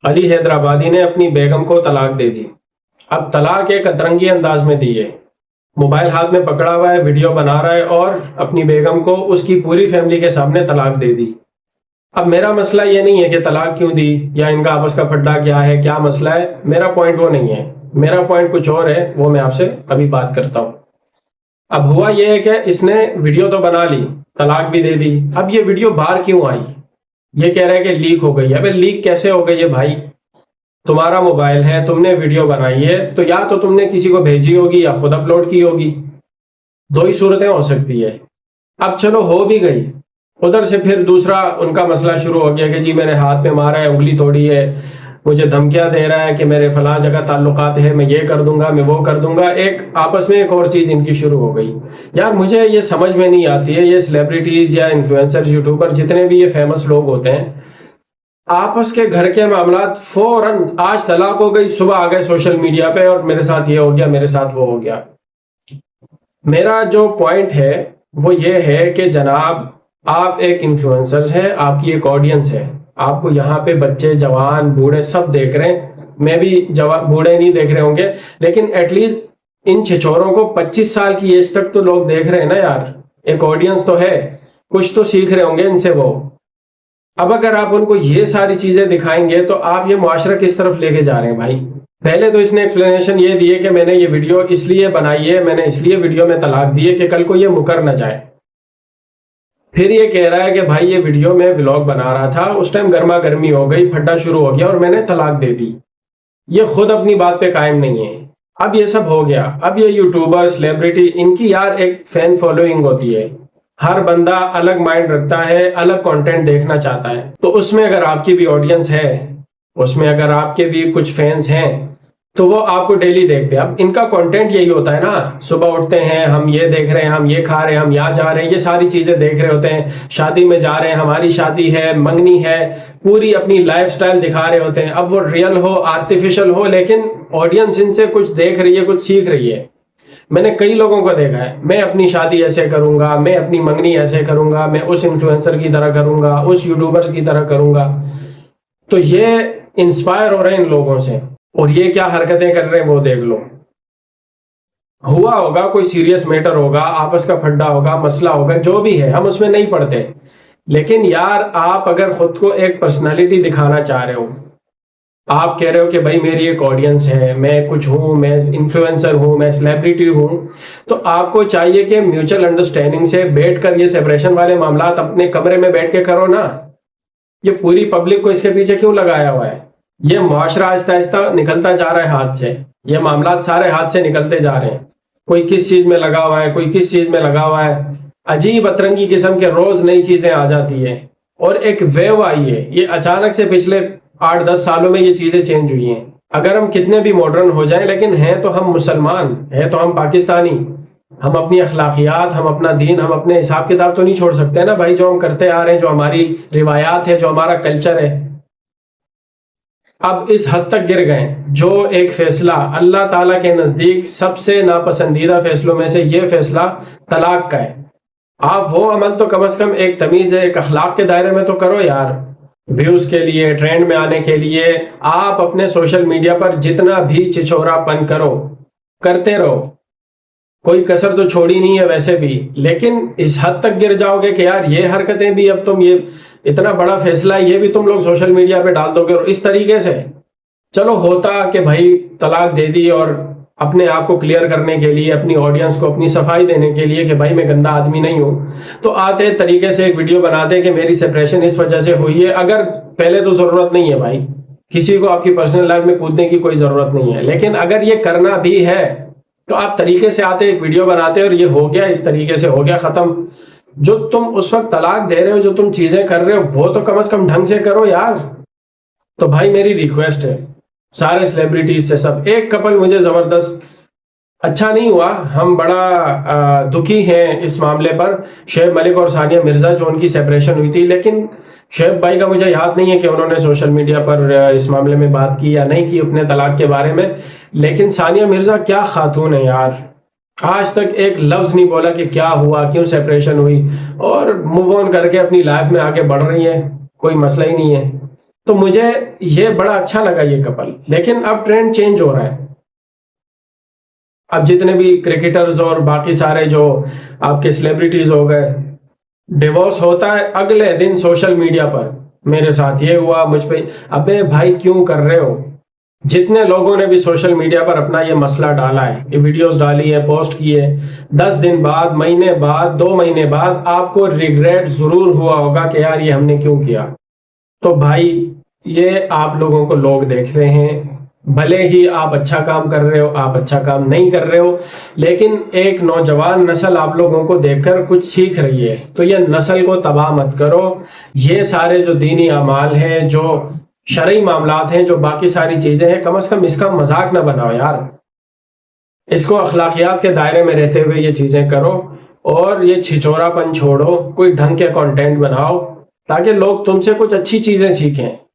علی حیدرآبادی نے اپنی بیگم کو طلاق دے دی۔ اب طلاق ایک ادرنگی انداز میں دی ہے، موبائل ہاتھ میں پکڑا ہوا ہے، ویڈیو بنا رہا ہے اور اپنی بیگم کو اس کی پوری فیملی کے سامنے طلاق دے دی۔ اب میرا مسئلہ یہ نہیں ہے کہ طلاق کیوں دی یا ان کا آپس کا پھڈا کیا ہے، کیا مسئلہ ہے، میرا پوائنٹ وہ نہیں ہے، میرا پوائنٹ کچھ اور ہے، وہ میں آپ سے ابھی بات کرتا ہوں۔ اب ہوا یہ ہے کہ اس نے ویڈیو تو بنا لی، طلاق بھی دے دی، اب یہ ویڈیو باہر کیوں آئی؟ یہ کہہ رہا ہے کہ لیک ہو گئی ہے۔ ابے لیک کیسے ہو گئی ہے بھائی؟ تمہارا موبائل ہے، تم نے ویڈیو بنائی ہے تو یا تو تم نے کسی کو بھیجی ہوگی یا خود اپلوڈ کی ہوگی، دو ہی صورتیں ہو سکتی ہے۔ اب چلو ہو بھی گئی، ادھر سے پھر دوسرا ان کا مسئلہ شروع ہو گیا کہ جی میرے ہاتھ میں مارا ہے، انگلی توڑی ہے، مجھے دھمکیاں دے رہا ہے کہ میرے فلاں جگہ تعلقات ہے، میں یہ کر دوں گا، میں وہ کر دوں گا۔ ایک آپس میں ایک اور چیز ان کی شروع ہو گئی۔ یار مجھے یہ سمجھ میں نہیں آتی ہے، یہ سیلیبریٹیز یا انفلوئنسر، یوٹیوبر، جتنے بھی یہ فیمس لوگ ہوتے ہیں، آپس کے گھر کے معاملات فوراً آج طلاق ہو گئی، صبح آ گئے سوشل میڈیا پہ اور میرے ساتھ یہ ہو گیا، میرے ساتھ وہ ہو گیا۔ میرا جو پوائنٹ ہے وہ یہ ہے کہ جناب آپ ایک انفلوئنسر ہیں، آپ کی ایک آڈینس ہے، آپ کو یہاں پہ بچے، جوان، بوڑھے سب دیکھ رہے ہیں۔ میں بھی بوڑھے نہیں دیکھ رہے ہوں گے لیکن ایٹ لیسٹ ان چھچوروں کو 25 سال کی ایج تک تو لوگ دیکھ رہے ہیں نا یار، ایک آڈینس تو ہے، کچھ تو سیکھ رہے ہوں گے ان سے وہ۔ اب اگر آپ ان کو یہ ساری چیزیں دکھائیں گے تو آپ یہ معاشرہ کس طرف لے کے جا رہے ہیں بھائی؟ پہلے تو اس نے ایکسپلینیشن یہ دی ہے کہ میں نے یہ ویڈیو اس لیے بنائی ہے، میں نے اس لیے ویڈیو میں طلاق دی ہے کہ کل کو یہ مکر نہ جائے۔ پھر یہ کہہ رہا ہے کہ بھائی یہ ویڈیو میں ولاگ بنا رہا تھا، اس ٹائم گرما گرمی ہو گئی، پھڈا شروع ہو گیا اور میں نے طلاق دے دی۔ یہ خود اپنی بات پہ قائم نہیں ہے۔ اب یہ سب ہو گیا، اب یہ یوٹیوبر، سیلیبریٹی، ان کی یار ایک فین فالوئنگ ہوتی ہے، ہر بندہ الگ مائنڈ رکھتا ہے، الگ کنٹینٹ دیکھنا چاہتا ہے، تو اس میں اگر آپ کی بھی آڈینس ہے، اس میں اگر آپ کے بھی کچھ فینس ہیں تو وہ آپ کو ڈیلی دیکھتے ہیں۔ اب ان کا کنٹینٹ یہی ہوتا ہے نا، صبح اٹھتے ہیں ہم یہ دیکھ رہے ہیں، ہم یہ کھا رہے ہیں، ہم یہاں جا رہے ہیں، یہ ساری چیزیں دیکھ رہے ہوتے ہیں، شادی میں جا رہے ہیں، ہماری شادی ہے، منگنی ہے، پوری اپنی لائف سٹائل دکھا رہے ہوتے ہیں۔ اب وہ ریئل ہو، آرٹیفیشل ہو، لیکن آڈینس ان سے کچھ دیکھ رہی ہے، کچھ سیکھ رہی ہے۔ میں نے کئی لوگوں کو دیکھا ہے، میں اپنی شادی ایسے کروں گا، میں اپنی منگنی ایسے کروں گا، میں اس انفلوئنسر کی طرح کروں گا، اس یوٹیوبر کی طرح کروں گا، تو یہ انسپائر ہو رہے ہیں ان لوگوں سے، اور یہ کیا حرکتیں کر رہے ہیں وہ دیکھ لو۔ ہوا ہوگا کوئی سیریس میٹر ہوگا، آپس کا پھڈا ہوگا، مسئلہ ہوگا، جو بھی ہے ہم اس میں نہیں پڑتے، لیکن یار آپ اگر خود کو ایک پرسنالٹی دکھانا چاہ رہے ہو، آپ کہہ رہے ہو کہ بھائی میری ایک آڈینس ہے، میں کچھ ہوں، میں انفلوئنسر ہوں، میں سیلیبریٹی ہوں، تو آپ کو چاہیے کہ میوچل انڈرسٹینڈنگ سے بیٹھ کر یہ سیپریشن والے معاملات اپنے کمرے میں بیٹھ کے کرو نا۔ یہ پوری پبلک کو اس کے پیچھے کیوں لگایا ہوا ہے؟ یہ معاشرہ آہستہ آہستہ نکلتا جا رہا ہے ہاتھ سے، یہ معاملات سارے ہاتھ سے نکلتے جا رہے ہیں، کوئی کس چیز میں لگا ہوا ہے، کوئی کس چیز میں لگا ہوا ہے، عجیب اترنگی قسم کے روز نئی چیزیں آ جاتی ہیں، اور ایک ویو آئی ہے، یہ اچانک سے پچھلے 8-10 سالوں میں یہ چیزیں چینج ہوئی ہیں۔ اگر ہم کتنے بھی ماڈرن ہو جائیں لیکن ہیں تو ہم مسلمان، ہیں تو ہم پاکستانی، ہم اپنی اخلاقیات، ہم اپنا دین، ہم اپنے حساب کتاب تو نہیں چھوڑ سکتے نا بھائی، جو ہم کرتے آ رہے ہیں، جو ہماری روایات ہے، جو ہمارا کلچر ہے۔ اب اس حد تک گر گئے، جو ایک فیصلہ اللہ تعالیٰ کے نزدیک سب سے ناپسندیدہ فیصلوں میں سے یہ فیصلہ طلاق کا ہے، آپ وہ عمل تو کم از کم ایک تمیز، ایک اخلاق کے دائرے میں تو کرو یار۔ ویوز کے لیے، ٹرینڈ میں آنے کے لیے آپ اپنے سوشل میڈیا پر جتنا بھی چچورا پن کرو، کرتے رہو، کوئی کسر تو چھوڑی نہیں ہے ویسے بھی، لیکن اس حد تک گر جاؤ گے کہ یار یہ حرکتیں بھی، اب تم یہ اتنا بڑا فیصلہ ہے یہ بھی تم لوگ سوشل میڈیا پہ ڈال دو گے، اور اس طریقے سے چلو ہوتا کہ بھائی طلاق دے دی اور اپنے آپ کو کلیئر کرنے کے لیے، اپنی آڈینس کو اپنی صفائی دینے کے لیے کہ بھائی میں گندا آدمی نہیں ہوں، تو آتے طریقے سے ایک ویڈیو بناتے کہ میری سیپریشن اس وجہ سے ہوئی ہے۔ اگر پہلے تو ضرورت نہیں ہے بھائی، کسی کو آپ کی پرسنل لائف میں کودنے کی کوئی ضرورت نہیں ہے، لیکن اگر یہ کرنا بھی ہے تو آپ طریقے سے آتے، ایک ویڈیو بناتے اور یہ ہو گیا، اس طریقے سے ہو گیا ختم۔ جو تم اس وقت طلاق دے رہے ہو، جو تم چیزیں کر رہے ہو، وہ تو کم از کم ڈھنگ سے کرو یار۔ تو بھائی میری ریکویسٹ ہے سارے سیلیبریٹیز سے، سب ایک کپل مجھے زبردست اچھا نہیں ہوا، ہم بڑا دکھی ہیں اس معاملے پر، شعیب ملک اور ثانیہ مرزا جو ان کی سیپریشن ہوئی تھی، لیکن شعیب بھائی کا مجھے یاد نہیں ہے کہ انہوں نے سوشل میڈیا پر اس معاملے میں بات کی یا نہیں کی اپنے طلاق کے بارے میں، لیکن ثانیہ مرزا کیا خاتون ہے یار، آج تک ایک لفظ نہیں بولا کہ کیا ہوا، کیوں سیپریشن ہوئی، اور موو آن کر کے اپنی لائف میں آگے بڑھ رہی ہے، کوئی مسئلہ ہی نہیں ہے۔ تو مجھے یہ بڑا اچھا لگا یہ کپل. لیکن اب ٹرینڈ چینج ہو رہا ہے. اب جتنے بھی کرکٹرز اور باقی سارے جو آپ کے سیلیبریٹیز ہو گئے, ڈیورس ہوتا ہے اگلے دن سوشل میڈیا پر, میرے ساتھ یہ ہوا, مجھ پہ. ابے بھائی کیوں کر رہے ہو؟ جتنے لوگوں نے بھی سوشل میڈیا پر اپنا یہ مسئلہ ڈالا ہے, یہ ویڈیوز ڈالی ہے, پوسٹ کیے, 10 دن بعد, مہینے بعد, 2 مہینے بعد آپ کو ریگریٹ ضرور ہوا ہوگا کہ یار یہ ہم نے کیوں کیا. تو بھائی یہ آپ لوگوں کو لوگ دیکھتے ہیں, بھلے ہی آپ اچھا کام کر رہے ہو, آپ اچھا کام نہیں کر رہے ہو, لیکن ایک نوجوان نسل آپ لوگوں کو دیکھ کر کچھ سیکھ رہی ہے. تو یہ نسل کو تباہ مت کرو. یہ سارے جو دینی اعمال ہیں, جو شرعی معاملات ہیں, جو باقی ساری چیزیں ہیں, کم از کم اس کا مذاق نہ بناؤ یار. اس کو اخلاقیات کے دائرے میں رہتے ہوئے یہ چیزیں کرو, اور یہ چھچورا پن چھوڑو, کوئی ڈھنگ کے کنٹینٹ بناؤ تاکہ لوگ تم سے کچھ اچھی چیزیں سیکھیں.